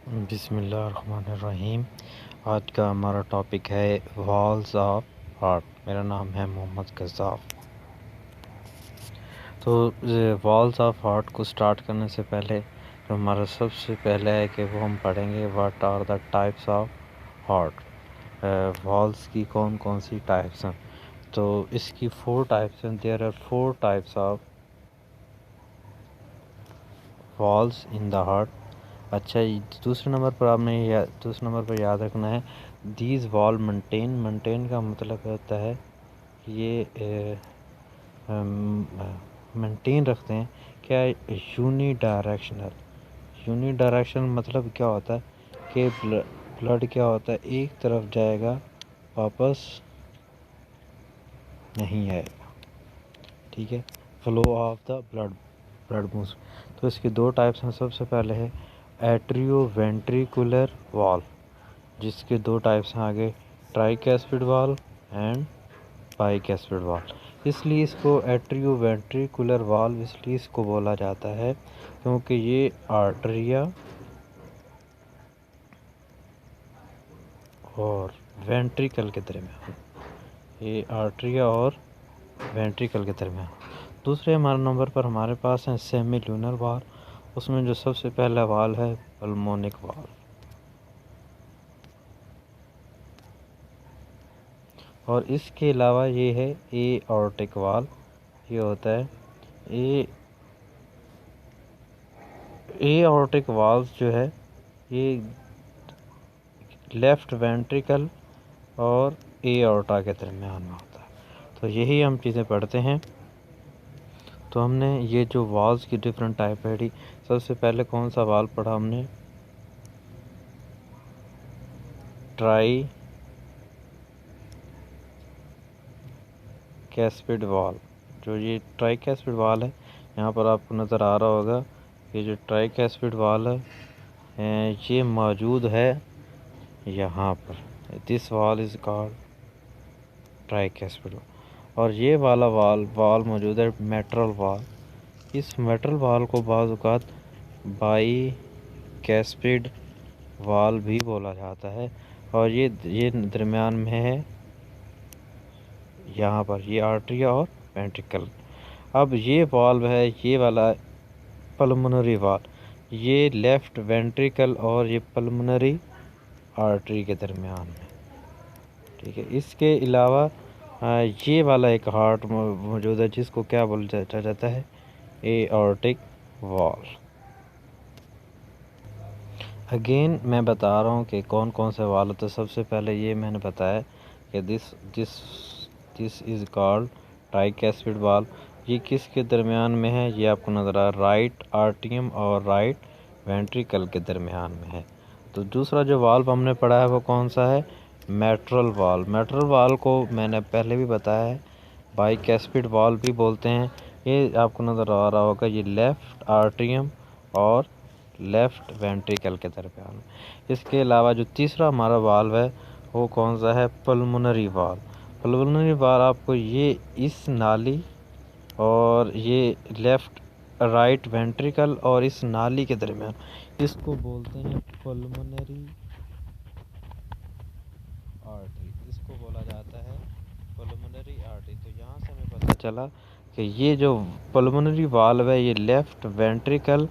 बिस्मिल्लाहिर्रहमानिर्रहीम। आज का हमारा टॉपिक है वॉल्स ऑफ हार्ट। मेरा नाम है मोहम्मद गज़ाफ़। तो वॉल्स ऑफ हार्ट को स्टार्ट करने से पहले जो हमारा सबसे पहले है कि वो हम पढ़ेंगे what are the types of heart. Walls की कौन कौन सी टाइप्स हैं। तो इसकी 4 टाइप्स हैं। There are 4 types of walls in the heart. अच्छा, दूसरे नंबर पर दूसरे नंबर पर याद रखना है दीज वॉल मेंटेन का मतलब होता है ये मेंटेन रखते हैं क्या यूनी डायरेक्शनल मतलब क्या होता है कि ब्लड क्या होता है एक तरफ जाएगा वापस नहीं आएगा। ठीक है, flow of the blood moves. तो इसकी 2 टाइप्स हैं। सबसे पहले है एट्रियोवेंट्रिकुलर वॉल, जिसके 2 टाइप्स हैं आगे, ट्राइकैस्पिड वॉल एंड बाइकैस्पिड वॉल। इसलिए इसको एट्रियोवेंट्रिकुलर वॉल्व इसलिए इसको बोला जाता है क्योंकि ये आर्टरिया और वेंट्रिकल के दरमियान दूसरे हमारे नंबर पर हमारे पास है सेमी ल्यूनर वॉल। उसमें जो सबसे पहला वॉल है पल्मोनिक वॉल। और इसके अलावा ये है एओर्टिक वॉल। ये होता है एओर्टिक वॉल्व जो है ये लेफ्ट वेंट्रिकल और एओर्टा के दरमियान में होता है। तो यही हम चीज़ें पढ़ते हैं। तो हमने ये जो वॉल्व्स की डिफरेंट टाइप पढ़ी। सबसे पहले कौन सा वॉल्व पढ़ा हमने, ट्राई कैस्पिड वॉल। जो ये ट्राई कैस्पिड वॉल है, यहाँ पर आपको नज़र आ रहा होगा, ये जो ट्राई कैस्पिड वॉल है ये मौजूद है यहाँ पर। This wall is called try capsid wall. और ये वाला वॉल मौजूद है मेट्रल वॉल। इस मेट्रल वॉल को बाज़ औक़ात बाई कैस्पिड वॉल भी बोला जाता है। और ये दरमियान में है यहाँ पर, ये आर्टरिया और वेंट्रिकल। अब ये वॉल्व है, ये वाला पल्मोनरी वॉल्व, ये लेफ़्ट वेंट्रिकल और ये पल्मोनरी आर्टरी के दरमियान में। ठीक है, इसके अलावा ये वाला एक हार्ट मौजूद है जिसको क्या बोला जाता है, एओर्टिक वॉल। अगेन मैं बता रहा हूँ कि कौन कौन से वाल होते हैं। सबसे पहले ये मैंने बताया कि दिस इज़ कॉल्ड ट्राइकैस्पिड वाल। ये किसके दरमियान में है, ये आपको नज़र आ रहा है, राइट आर्टियम और राइट वेंट्रिकल के दरमियान में है। तो दूसरा जो वाल्व हमने पढ़ा है वो कौन सा है, मेट्रल वाल। मेट्रल वाल को मैंने पहले भी बताया है, बाइकैस्पिड वाल भी बोलते हैं। ये आपको नज़र आ रहा होगा, ये लेफ़्ट आर्टियम और लेफ़्ट वेंट्रिकल के दरमियान। इसके अलावा जो तीसरा हमारा वाल्व है वो कौन सा है, पल्मोनरी वाल्व। पल्मोनरी वाल्व आपको ये इस नाली और ये लेफ़्ट राइट वेंट्रिकल और इस नाली के दरमियान, इसको बोलते हैं पल्मोनरी आर्टरी। इसको बोला जाता है पल्मोनरी आर्टरी। तो यहाँ से हमें पता चला कि ये जो पल्मोनरी वाल्व है ये लेफ़्ट वेंट्रिकल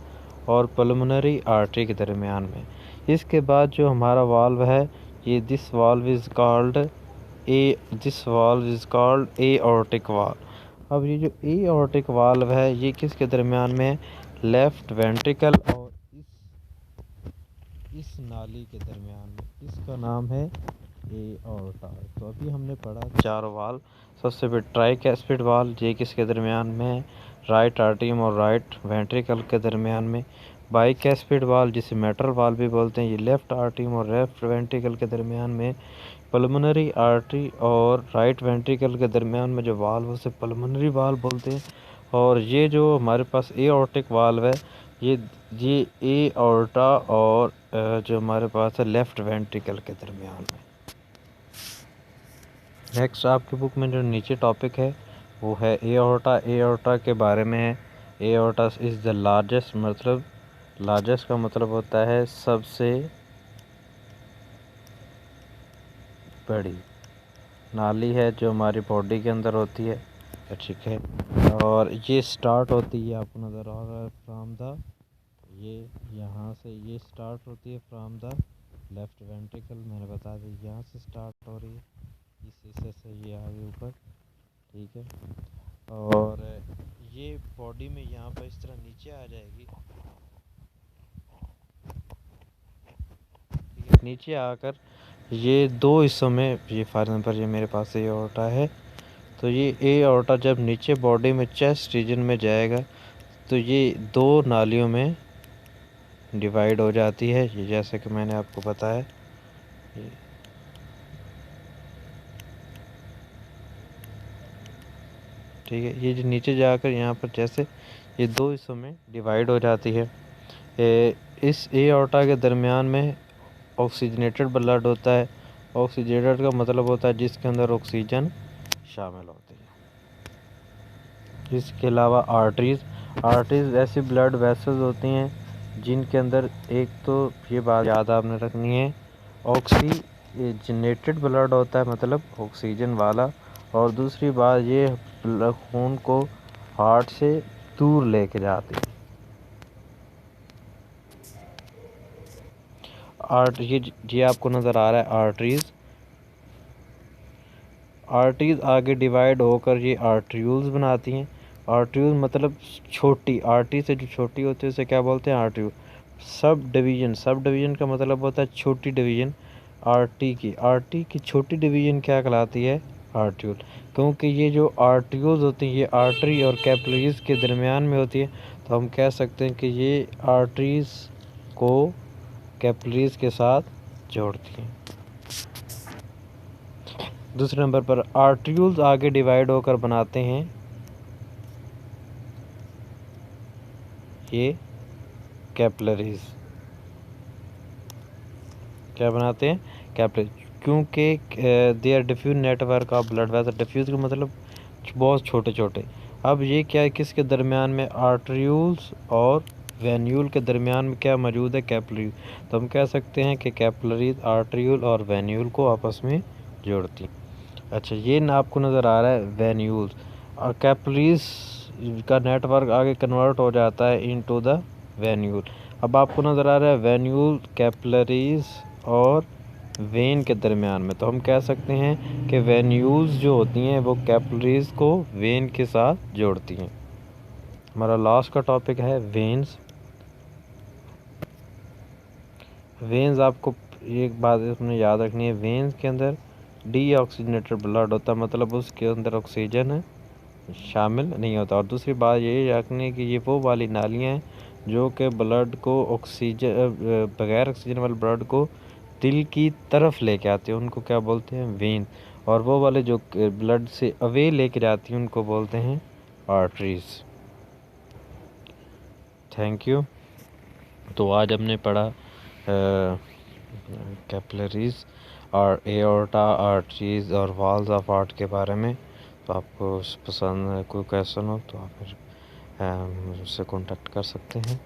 और पल्मोनरी आर्टरी के दरमियान में। इसके बाद जो हमारा वाल्व है ये this valve is called aortic valve. अब ये जो एओर्टिक वाल्व है ये किसके दरमियान में है, लेफ़्ट वेंट्रिकल और इस नाली के दरमियान में। इसका नाम है एओर्टा। तो अभी हमने पढ़ा 4 वाल्व। सबसे पहले ट्राइकैस्पिड वाल्व, ये किसके दरमियान में है, राइट आर्टियम और राइट वेंट्रिकल के दरमियान में। बाइकैस्पिड वाल्व जिसे मेट्रल वाल्व भी बोलते हैं, ये लेफ़्ट आर्टियम और लेफ़्ट वेंट्रिकल के दरमियान में। पल्मोनरी आर्टरी और राइट वेंट्रिकल के दरमियान में जो वाल्व है उसे पल्मोनरी वाल्व बोलते हैं। और ये जो हमारे पास एओर्टिक वाल्व है ये एओर्टा और जो हमारे पास है लेफ़्ट वेंट्रिकल के दरमियान में। नेक्स्ट आपकी बुक में जो नीचे टॉपिक है वो है एओर्टा। एओर्टा के बारे में है, एओर्टा इज़ द लार्जेस्ट, मतलब लार्जेस्ट का मतलब होता है सबसे बड़ी नाली है जो हमारी बॉडी के अंदर होती है, ठीक है। और ये स्टार्ट होती है, आपको नज़र आ रहा है, फ्राम द, ये यहाँ से ये स्टार्ट होती है फ्राम द लेफ्ट वेंट्रिकल, मैंने बता दी यहाँ से स्टार्ट हो रही है, इस हिस्से से ये आगे ऊपर, ठीक है। और ये बॉडी में यहाँ पर इस तरह नीचे आ जाएगी, ठीक है। नीचे आकर ये दो हिस्सों में, ये फॉर एग्जाम्पल ये मेरे पास ये ऑर्टा है, तो ये ए ऑर्टा जब नीचे बॉडी में चेस्ट रीजन में जाएगा तो ये दो नालियों में डिवाइड हो जाती है, ये जैसे कि मैंने आपको बताया। ठीक है, ये जो नीचे जाकर यहाँ पर जैसे ये दो हिस्सों में डिवाइड हो जाती है। इस ए ऑर्टा के दरमियान में ऑक्सीजनेटेड ब्लड होता है। ऑक्सीजनेटेड का मतलब होता है जिसके अंदर ऑक्सीजन शामिल होती है। इसके अलावा आर्टरीज ऐसी ब्लड वेसल्स होती हैं जिनके अंदर, एक तो ये बात याद आपने रखनी है, ऑक्सीजनेटेड ब्लड होता है मतलब ऑक्सीजन वाला, और दूसरी बात ये खून को हार्ट से दूर लेके जाती है। ये आपको नज़र आ रहा है आर्टरीज आगे डिवाइड होकर ये आर्ट्रियूल्स बनाती हैं। आर्ट्रियूल मतलब छोटी, आर्टरी से जो छोटी होती है उसे क्या बोलते हैं, आर्ट्रियूल। सब डिवीज़न का मतलब होता है छोटी डिवीज़न। आर्टरी की छोटी डिवीज़न क्या कहलाती है, आर्ट्रियूल। क्योंकि ये जो आर्ट्रियूल्स होती हैं ये आर्टरी और कैपिलरीज के दरमियान में होती है, तो हम कह सकते हैं कि ये आर्टरीज को कैपिलरीज के साथ जोड़ती हैं। दूसरे नंबर पर आर्ट्रियूल्स आगे डिवाइड होकर बनाते हैं ये कैपिलरीज। क्या बनाते हैं, कैपिलरीज, क्योंकि they are diffuse network of blood vessel. Diffuse का मतलब बहुत छोटे छोटे। अब ये क्या है, किसके दरमियान में, आर्ट्रियूल्स और वेन्यूल के दरमियान में क्या मौजूद है, कैपिलरी। तो हम कह सकते हैं कि कैपिलरीज आर्ट्रियूल और वेन्यूल को आपस में जोड़ती हैं। अच्छा, ये ना आपको नज़र आ रहा है वेन्यूल्स, और कैपिलरीज का नेटवर्क आगे कन्वर्ट हो जाता है इनटू द वेन्यूल। अब आपको नज़र आ रहा है वेन्यूल कैपिलरीज और वेन के दरमियान में, तो हम कह सकते हैं कि वेन्यूल्स जो होती हैं वो कैपिलरीज को वेन के साथ जोड़ती हैं। हमारा लास्ट का टॉपिक है वेन्स। वेन्स, आपको एक बात इसमें याद रखनी है, वेन्स के अंदर डीऑक्सीजनेटेड ब्लड होता है, मतलब उसके अंदर ऑक्सीजन शामिल नहीं होता। और दूसरी बात ये रखनी है कि ये वो वाली नालियाँ हैं जो कि ब्लड को ऑक्सीजन, बगैर ऑक्सीजन वाले ब्लड को दिल की तरफ लेके आते हैं, उनको क्या बोलते हैं, वेन। और वो वाले जो ब्लड से अवे लेके जाती हैं उनको बोलते हैं आर्टरीज। Thank you. तो आज हमने पढ़ा कैपिलरीज और एओर्टा, आर्टरीज और वॉल्स ऑफ हार्ट के बारे में। तो आपको पसंद कोई क्वेश्चन हो तो आप फिर मुझसे कॉन्टेक्ट कर सकते हैं।